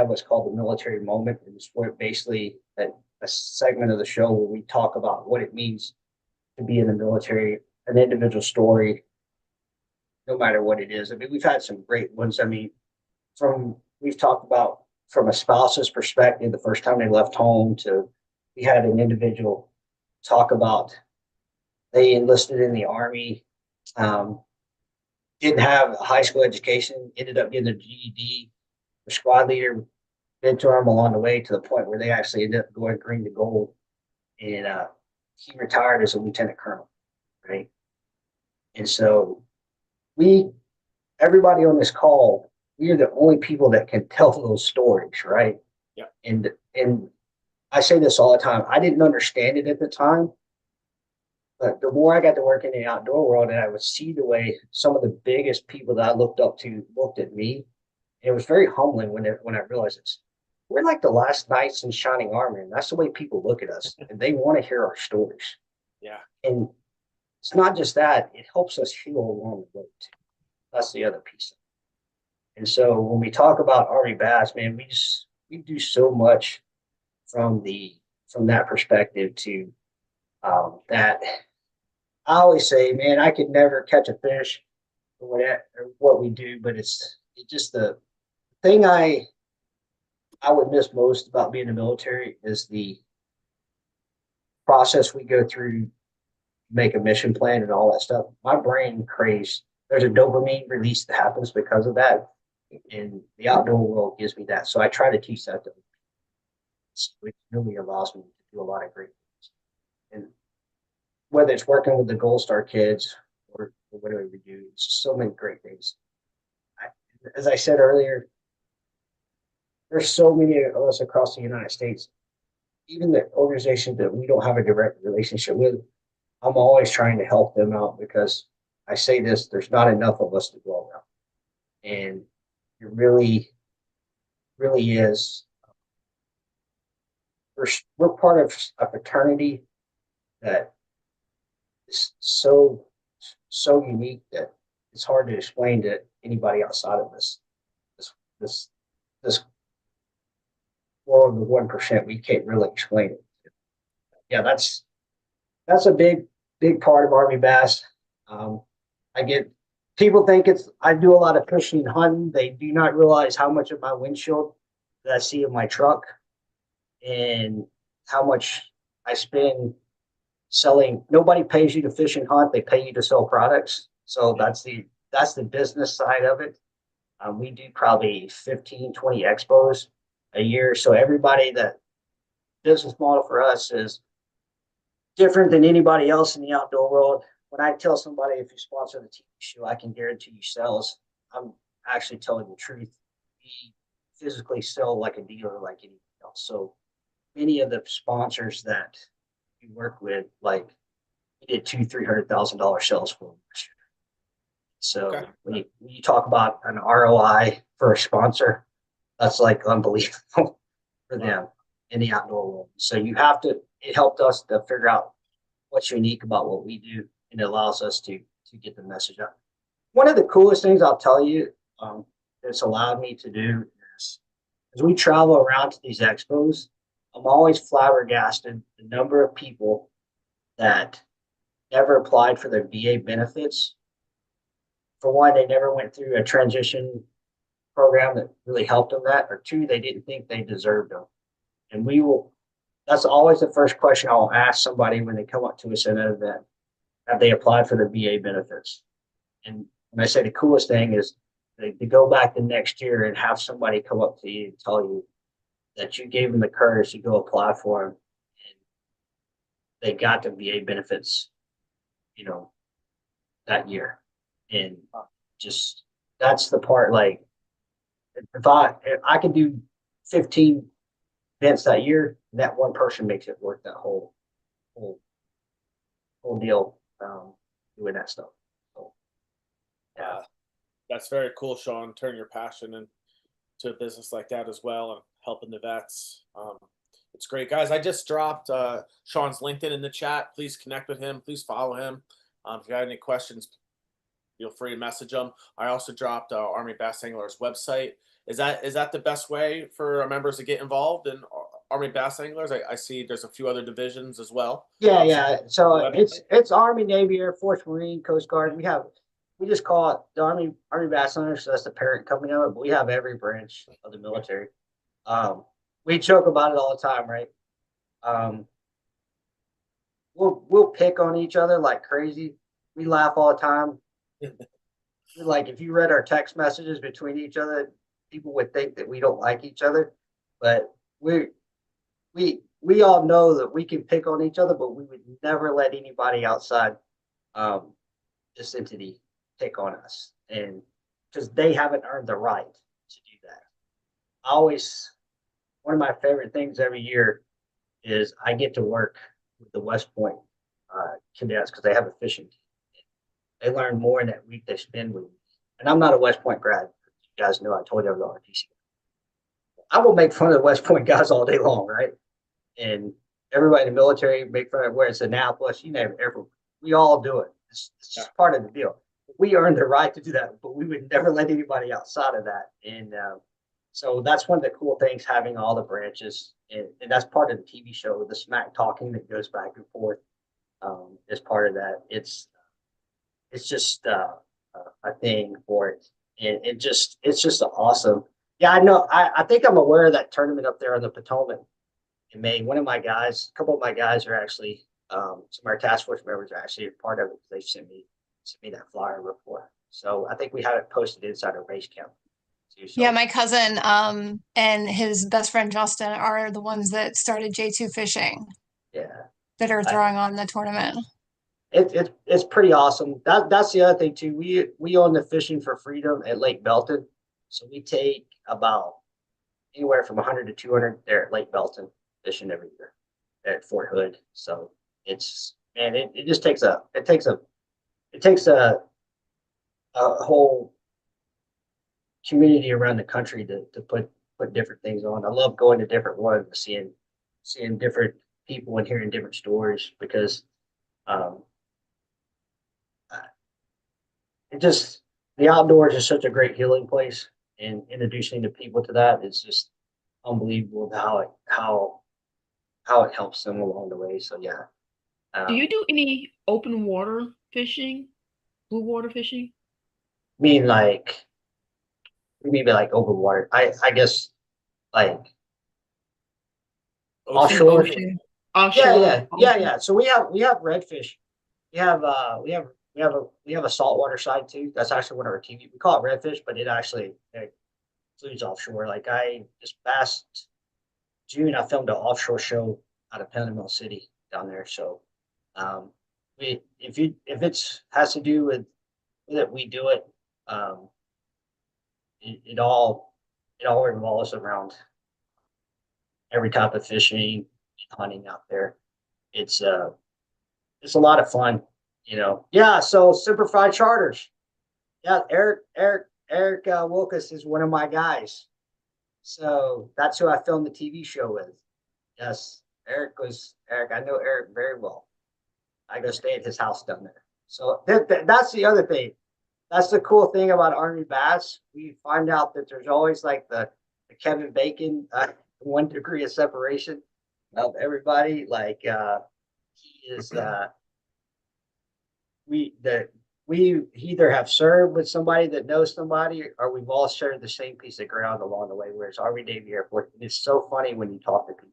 what's called the military moment. It's where basically a segment of the show where we talk about what it means to be in the military, an individual story, no matter what it is. I mean, we've had some great ones. I mean, we've talked about from a spouse's perspective, the first time they left home, to we had an individual talk about they enlisted in the Army, didn't have a high school education, ended up getting a GED. The squad leader mentor them along the way to the point where they actually ended up going green to gold, and he retired as a lieutenant colonel, right? And so everybody on this call, we are the only people that can tell those stories, right? Yeah. And I say this all the time. I didn't understand it at the time, but the more I got to work in the outdoor world, and I would see the way some of the biggest people that I looked up to looked at me, it was very humbling when I realized this. We're like the last knights in shining armor, and that's the way people look at us, and they want to hear our stories. Yeah. And it's not just that; it helps us heal along the way too. That's the other piece. And so when we talk about Army Bass, man, we do so much from that perspective to that. I always say, man, I could never catch a fish or what we do, but it's just the thing I would miss most about being in the military is the process we go through to make a mission plan and all that stuff. My brain craves. There's a dopamine release that happens because of that, and the outdoor world gives me that. So I try to teach that to them. which really allows me to do a lot of great things. And whether it's working with the Gold Star kids or whatever we do, it's just so many great things. I, as I said earlier, there's so many of us across the United States, even the organizations that we don't have a direct relationship with. I'm always trying to help them out because I say this, there's not enough of us to go around. And it really is. We're part of a fraternity that is so unique that it's hard to explain to anybody outside of this this this world of the 1%. We can't really explain it. Yeah, that's a big part of Army Bass. I get people think I do a lot of fishing and hunting. They do not realize how much of my windshield that I see in my truck and how much I spend selling. Nobody pays you to fish and hunt. They pay you to sell products. So that's the business side of it. We do probably 15, 20 expos a year. So everybody, that business model for us is different than anybody else in the outdoor world. When I tell somebody, if you sponsor the TV show, I can guarantee you sales, I'm actually telling the truth. We physically sell like a dealer, like anything else. So many of the sponsors that we work with, like we did $200,000-300,000 sales for them this year. So Okay. when you talk about an ROI for a sponsor, that's like unbelievable for them in the outdoor world. So it helped us to figure out what's unique about what we do, and it allows us to get the message out. One of the coolest things I'll tell you, that's allowed me to do is, as we travel around to these expos, I'm always flabbergasted the number of people that never applied for their VA benefits. For one, they never went through a transition program that really helped them that, or two, they didn't think they deserved them. And that's always the first question I'll ask somebody when they come up to us at an event. Have they applied for the VA benefits? And when I say the coolest thing is to go back the next year and have somebody come up to you and tell you that you gave them the courage to go apply for them, and they got the VA benefits, that year. And just, that's the part, like, if I could do 15 events that year, that one person makes it worth that whole deal, doing that stuff. So, yeah. That's very cool, Shawn. Turn your passion into a business like that as well, and helping the vets. It's great, guys. I just dropped Shawn's LinkedIn in the chat. Please connect with him. Please follow him. If you got any questions, feel free to message them. I also dropped Army Bass Anglers website. Is that the best way for our members to get involved in Army Bass Anglers? I see there's a few other divisions as well. Yeah. So it's Army, Navy, Air Force, Marine, Coast Guard. We just call it the Army Bass Anglers. So that's the parent company of it. But we have every branch of the military. We joke about it all the time, right? We'll pick on each other like crazy. We laugh all the time. Like, if you read our text messages between each other, people would think that we don't like each other, but we all know that we can pick on each other, but we would never let anybody outside this entity pick on us, and because they haven't earned the right to do that. One of my favorite things every year is I get to work with the West Point cadets, because they have a fishing team. They learn more in that week they spend with me. And I'm not a West Point grad. You guys know I told you I was on a PC. I will make fun of the West Point guys all day long, right? And everybody in the military make fun of where it's Annapolis, we all do it. It's just part of the deal. We earned the right to do that, but we would never let anybody outside of that. And so that's one of the cool things, having all the branches. And that's part of the TV show, the smack talking that goes back and forth, is part of that. It's just a thing for it. And it's just awesome. Yeah, I know. I think I'm aware of that tournament up there on the Potomac in May. A couple of my guys are actually, some of our task force members are actually a part of it. They sent me that flyer before. So I think we have it posted inside our base camp. So too. Yeah, So my cousin and his best friend Justin are the ones that started J2 Fishing yeah, that are I, throwing on the tournament. it's pretty awesome. That's the other thing too. We own the Fishing for Freedom at Lake Belton, so we take about anywhere from 100 to 200 there at Lake Belton fishing every year at Fort Hood. So it's and it just takes a whole community around the country to put different things on. I love going to different ones, seeing different people and hearing different stories because um, it just the outdoors is such a great healing place, and introducing the people to that is just unbelievable how it helps them along the way. So yeah, Do you um, do any open water fishing, blue water fishing? mean like maybe like open water. I guess like Ocean In the offshore. fishing? ocean? Yeah, Offshore? yeah, yeah, Ocean? yeah. So we have redfish. We have a saltwater side too. That's actually one of our TV. We call it redfish, but it includes offshore. Like I just past June, I filmed an offshore show out of Panama City down there. So um, we if it's has to do with it, we do it. Um, it all revolves around every type of fishing and hunting out there. It's uh it's a lot of fun, you know. Yeah, so Simplified Charters. Yeah, Eric Wilkus is one of my guys. So that's who I filmed the TV show with. Yes, Eric. I know Eric very well. I go stay at his house down there. So that's the other thing. That's the cool thing about Army Bass. We find out that there's always like the Kevin Bacon 1 degree of separation of everybody. Like he is we either have served with somebody that knows somebody or we've all shared the same piece of ground along the way, where it's Army Navy Airport. It's so funny when you talk to people.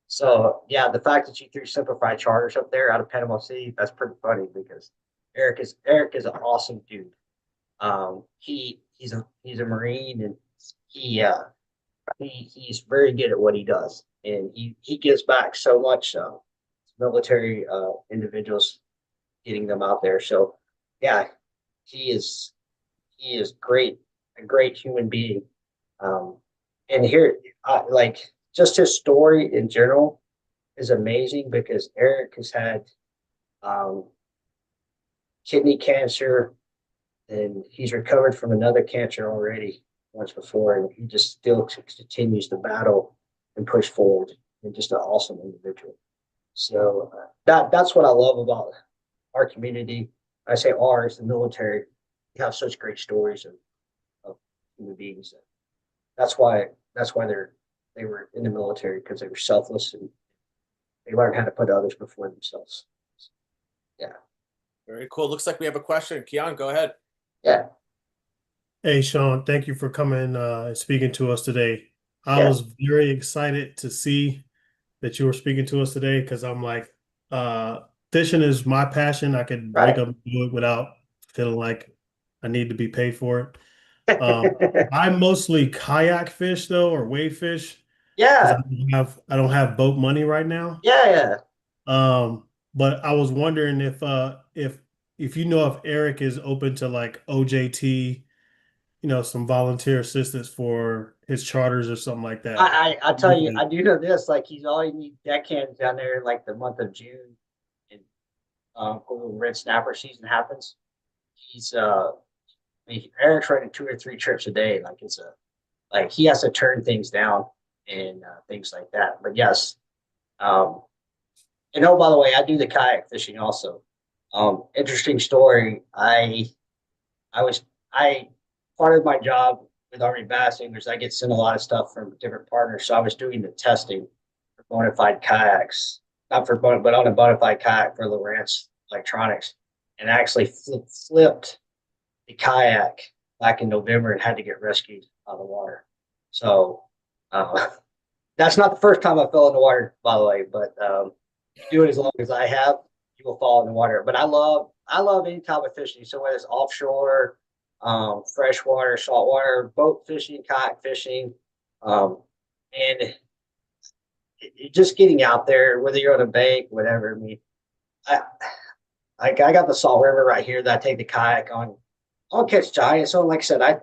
So yeah, the fact that you threw Simplified Charters up there out of Panama City, that's pretty funny because Eric is an awesome dude. He's a Marine, and he he's very good at what he does, and he gives back so much military individuals, getting them out there. So yeah, he is he is great, a great human being. Um, and here, like just his story in general is amazing because Eric has had um, kidney cancer, and he's recovered from another cancer already once before, and he just still continues to battle and push forward. And just an awesome individual. So that's what I love about our community. I say ours, the military. We have such great stories of human beings. That's why they were in the military, because they were selfless and they learned how to put others before themselves. Yeah, Very cool. Looks like we have a question. Keon, go ahead. yeah, Hey, Shawn, thank you for coming and speaking to us today. I yeah. was very excited to see that you were speaking to us today because I'm like, fishing is my passion. I could wake Right. up and do it without feeling like I need to be paid for it. I mostly kayak fish though, or wave fish, because Yeah, I don't have boat money right now. yeah, yeah. But I was wondering if you know if Eric is open to like OJT, some volunteer assistance for his charters or something like that. I tell you, I do know this. Like he's all you need deckhands down there in like the month of June, and when red snapper season happens. He's Eric's running 2 or 3 trips a day. Like like he has to turn things down and things like that. But yes, um, and oh by the way, I do the kayak fishing also. Interesting story. I was I part of my job with Army Bass Anglers, I get sent a lot of stuff from different partners. So I was doing the testing for bona fide kayaks, not for but on a bona fide kayak for Lowrance Electronics, and actually flipped the kayak back in November and had to get rescued out of the water. So uh, that's not the first time I fell in the water, by the way. But do it as long as I have, you will fall in the water. But I love any type of fishing. So whether it's offshore, freshwater, saltwater, boat fishing, kayak fishing, and just getting out there, whether you're on a bank, whatever. I mean, I I got the Salt River right here that I take the kayak on. I'll catch giants. So, like I said, I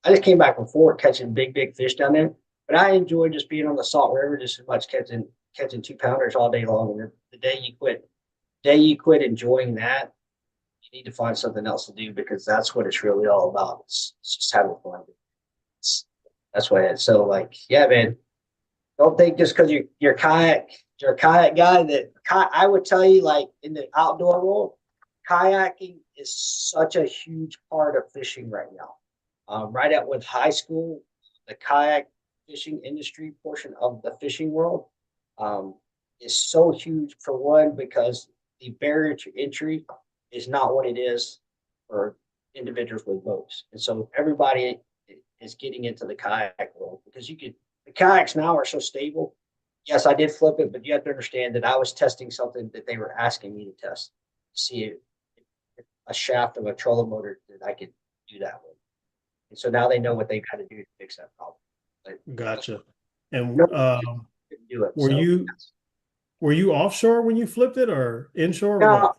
just came back from Fort catching big fish down there. But I enjoy just being on the Salt River just as much catching 2 pounders all day long. And the day you quit enjoying that, you need to find something else to do because that's what it's really all about. It's just having fun. That's what it is. So, like, yeah, man, don't think just because you're a kayak guy I would tell you, like, in the outdoor world, kayaking is such a huge part of fishing right now. Right out with high school, the kayak fishing industry portion of the fishing world is so huge, for one, because the barrier to entry is not what it is for individuals with boats. And so everybody is getting into the kayak world because the kayaks now are so stable. Yes, I did flip it, but you have to understand that I was testing something that they were asking me to test. See if a shaft of a trolling motor that I could do that with. And so now they know what they got to do to fix that problem. But Gotcha. And no, couldn't do it. were So, you offshore when you flipped it or inshore or no, what?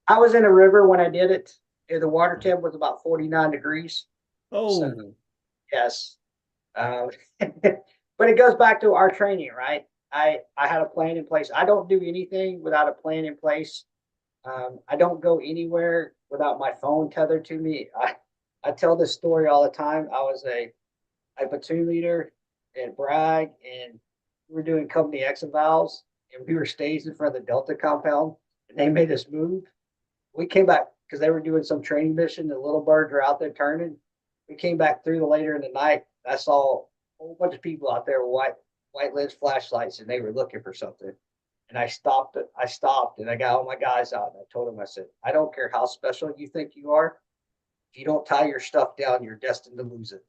I was in a river when I did it. And the water temp was about 49 degrees. Oh, So, yes. Um, but it goes back to our training, right? I had a plan in place. I don't do anything without a plan in place. I don't go anywhere without my phone tethered to me. I tell this story all the time. I was a platoon leader at Bragg, and we were doing company exit valves, and we were staged in front of the Delta compound, and they made us move. We came back because they were doing some training mission. The little birds were out there turning. We came back through the later in the night. I saw a whole bunch of people out there with white lens flashlights, and they were looking for something. And I stopped and I got all my guys out, and I told them, I said, I don't care how special you think you are. If you don't tie your stuff down, you're destined to lose it.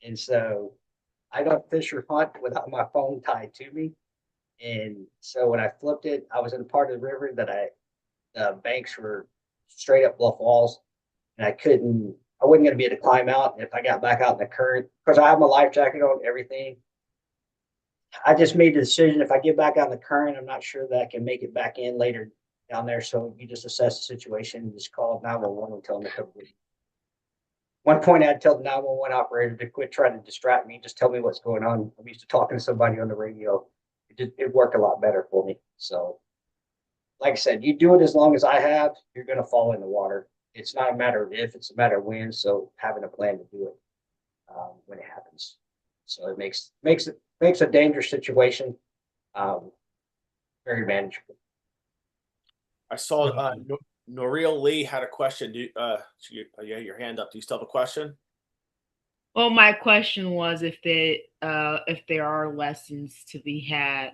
And so I don't fish or hunt without my phone tied to me. And so when I flipped it, I was in a part of the river that the banks were straight up bluff walls, and I wasn't going to be able to climb out if I got back out in the current, because I have my life jacket on, everything. I just made the decision, if I get back out in the current, I'm not sure that I can make it back in later down there. So you just assess the situation and just call 911 and tell them to come with you. One point, I had to tell the 911 operator to quit trying to distract me, just tell me what's going on. I'm used to talking to somebody on the radio. It worked a lot better for me. So, like I said, you do it as long as I have, you're going to fall in the water. It's not a matter of if, it's a matter of when. So having a plan to do it when it happens. So it makes a dangerous situation very manageable. I saw Noreel Lee had a question. Yeah, your hand up. Do you still have a question? Well, my question was if there are lessons to be had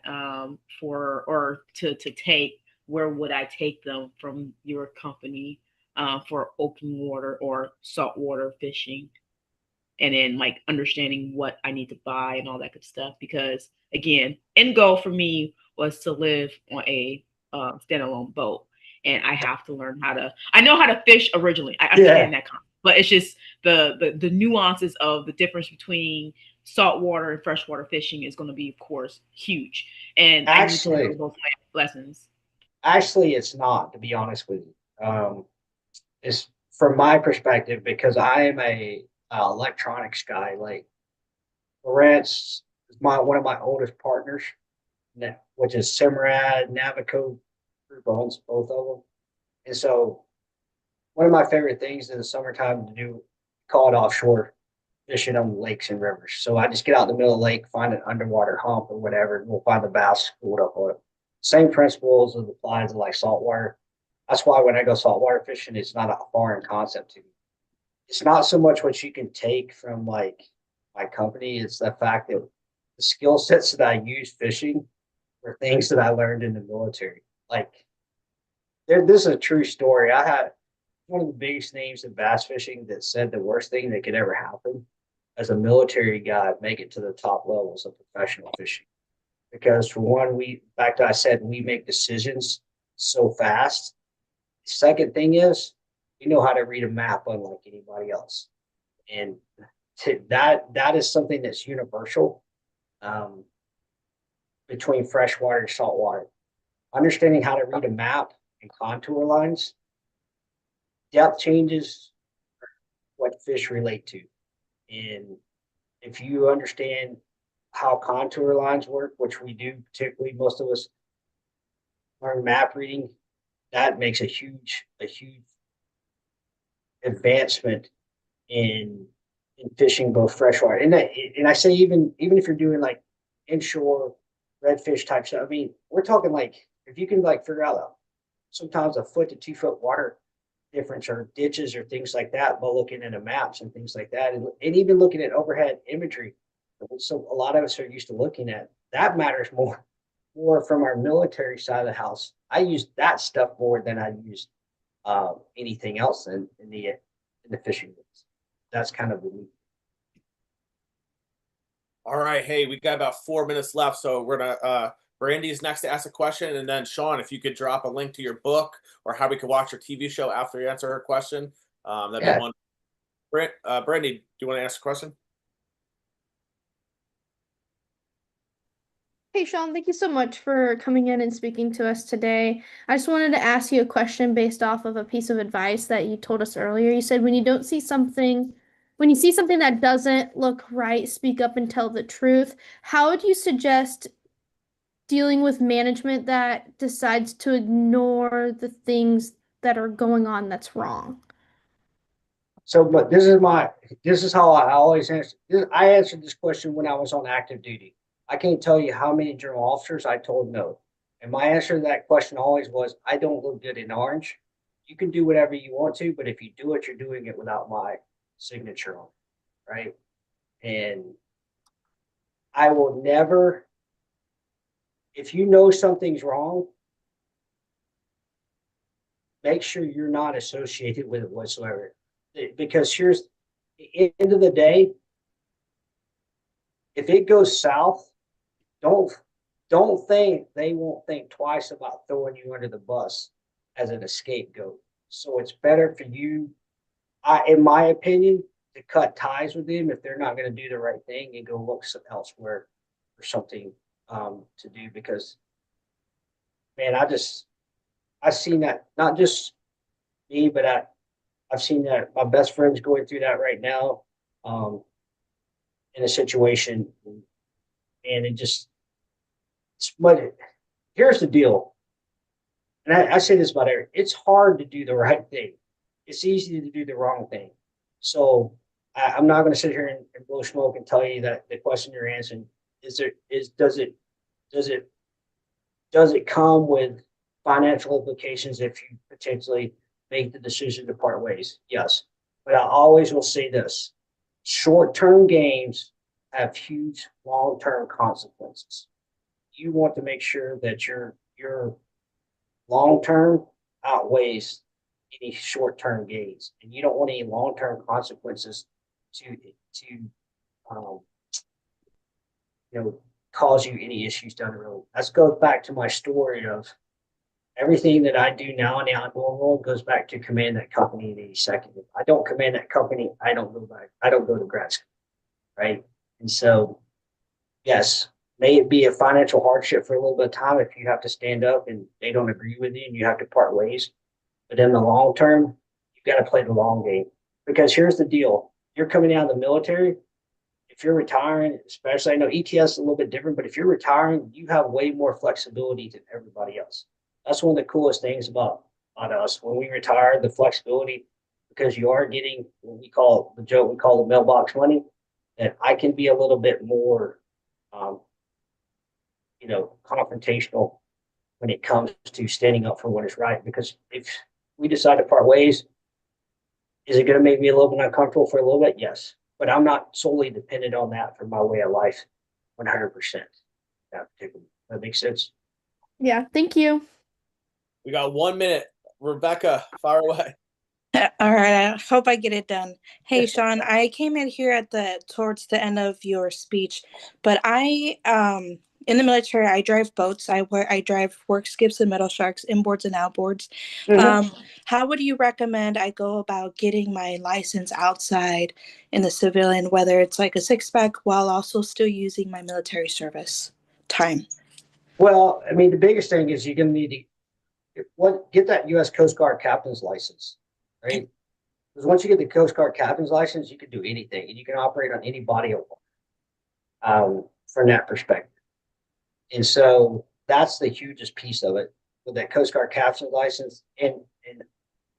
for or to take, where would I take them from your company for open water or saltwater fishing? And then like understanding what I need to buy and all that good stuff. Because again, end goal for me was to live on a standalone boat, and I have to learn I know how to fish originally. I understand that concept, but it's just the nuances of the difference between saltwater and freshwater fishing is going to be, of course, huge. And actually, I need to learn both lessons. Actually, it's not, to be honest with you. It's from my perspective, because I am a electronics guy. Like, Lawrence is one of my oldest partners, which is Simrad, Navico, group owns both of them. And so one of my favorite things in the summertime to do, call it offshore fishing on lakes and rivers. So I just get out in the middle of the lake, find an underwater hump or whatever, and we'll find the bass pulled up on it. Same principles of applies to like saltwater. That's why when I go saltwater fishing, it's not a foreign concept to me. It's not so much what you can take from like my company, it's the fact that the skill sets that I use fishing were things that I learned in the military. Like, this is a true story. I had one of the biggest names in bass fishing that said the worst thing that could ever happen as a military guy, make it to the top levels of professional fishing. Because for one, I said, we make decisions so fast. Second thing is, we know how to read a map unlike anybody else. And that is something that's universal between freshwater and saltwater. Understanding how to read a map and contour lines, depth changes, what fish relate to. And if you understand how contour lines work, which we do, particularly most of us learn map reading, that makes a huge advancement in fishing both freshwater and I say even if you're doing like inshore redfish type stuff. I mean, we're talking like if you can like figure out sometimes a foot to 2 foot water difference or ditches or things like that by looking at the maps and things like that, and even looking at overhead imagery. So a lot of us are used to looking at that matters more from our military side of the house. I use that stuff more than I use anything else in the fishing books. That's kind of the. All right, hey, we got about 4 minutes left, so we're gonna Brandy's next to ask a question, and then Shawn, if you could drop a link to your book or how we could watch your TV show after you answer her question, that'd be one. Brandy, do you want to ask a question? Hey, Shawn, thank you so much for coming in and speaking to us today. I just wanted to ask you a question based off of a piece of advice that you told us earlier. You said when you see something that doesn't look right, speak up and tell the truth. How would you suggest dealing with management that decides to ignore the things that are going on that's wrong? So, but this is how I always answer. I answered this question when I was on active duty. I can't tell you how many general officers I told no. And my answer to that question always was, I don't look good in orange. You can do whatever you want to, but if you do it, you're doing it without my signature on it, right? And I will never, if you know something's wrong, make sure you're not associated with it whatsoever. Because here's the end of the day, if it goes south, don't think they won't think twice about throwing you under the bus as an scapegoat. So it's better for you, in my opinion, to cut ties with them if they're not going to do the right thing and go look elsewhere for something to do. Because, man, I've seen that, not just me, but I've seen that my best friend's going through that right now in a situation, and but here's the deal, and I say this about everything. It's hard to do the right thing. It's easy to do the wrong thing. So I'm not going to sit here and blow smoke and tell you that the question you're answering does it come with financial implications if you potentially make the decision to part ways? Yes. But I always will say this: short-term gains have huge long-term consequences. You want to make sure that your long-term outweighs any short-term gains, and you don't want any long-term consequences to cause you any issues down the road. Let's go back to my story of everything that I do now in the outdoor world goes back to command that company in 82nd. If I don't command that company, I don't go to grad school, right? And so, yes, may it be a financial hardship for a little bit of time if you have to stand up and they don't agree with you and you have to part ways. But in the long term, you've got to play the long game. Because here's the deal: you're coming out of the military. If you're retiring, especially, I know ETS is a little bit different, but if you're retiring, you have way more flexibility than everybody else. That's one of the coolest things about us when we retire, the flexibility, because you are getting what we call the mailbox money. That I can be a little bit more, confrontational when it comes to standing up for what is right. Because if we decide to part ways, is it going to make me a little bit uncomfortable for a little bit? Yes, but I'm not solely dependent on that for my way of life, 100%. That makes sense. Yeah, thank you. We got 1 minute. Rebecca, fire away. All right, I hope I get it done. Hey, Shawn, I came in here towards the end of your speech, but I in the military, I drive boats. I drive work skips and metal sharks, inboards and outboards. Mhm. How would you recommend I go about getting my license outside in the civilian, whether it's like a six-pack while also still using my military service time? Well, I mean, the biggest thing is you're going to need to get that U.S. Coast Guard captain's license, right? Because once you get the Coast Guard captain's license, you can do anything and you can operate on any body of water from that perspective. And so that's the hugest piece of it with that Coast Guard captain's license. And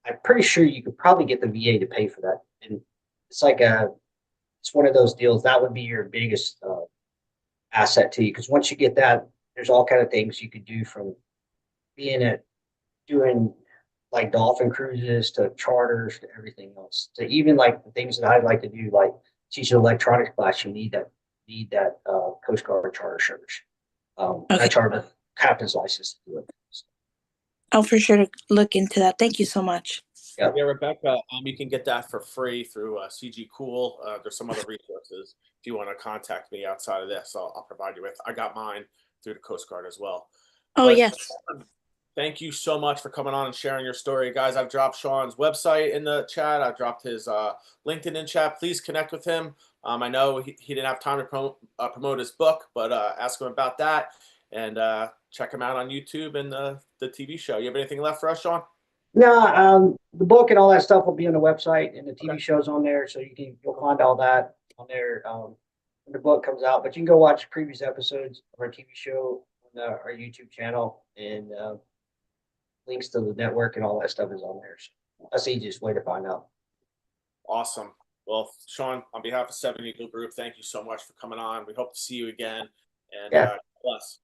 I'm pretty sure you could probably get the VA to pay for that. And it's like it's one of those deals that would be your biggest asset to you. Because once you get that, there's all kind of things you could do from doing like dolphin cruises to charters to everything else to even like the things that I'd like to do, like teach an electronics class. You need that Coast Guard charter service. Okay. I charter captain's license to do it. I'll for sure look into that. Thank you so much. Yeah. Yeah, Rebecca, you can get that for free through CG Cool. There's some other resources if you want to contact me outside of this. I'll provide you with. I got mine through the Coast Guard as well. Oh, But yes. thank you so much for coming on and sharing your story, guys. I've dropped Shawn's website in the chat. I've dropped his LinkedIn in chat. Please connect with him. I know he didn't have time to promote his book, but ask him about that and check him out on YouTube and the TV show. You have anything left for us, Shawn? No, the book and all that stuff will be on the website, and the TV Okay. show's on there, so you'll find all that on there when the book comes out. But you can go watch previous episodes of our TV show on our YouTube channel, and links to the network and all that stuff is on there. So that's the easiest way to find out. Awesome. Well, Shawn, on behalf of 7 Eagle Group, thank you so much for coming on. We hope to see you again. And Yeah. bless.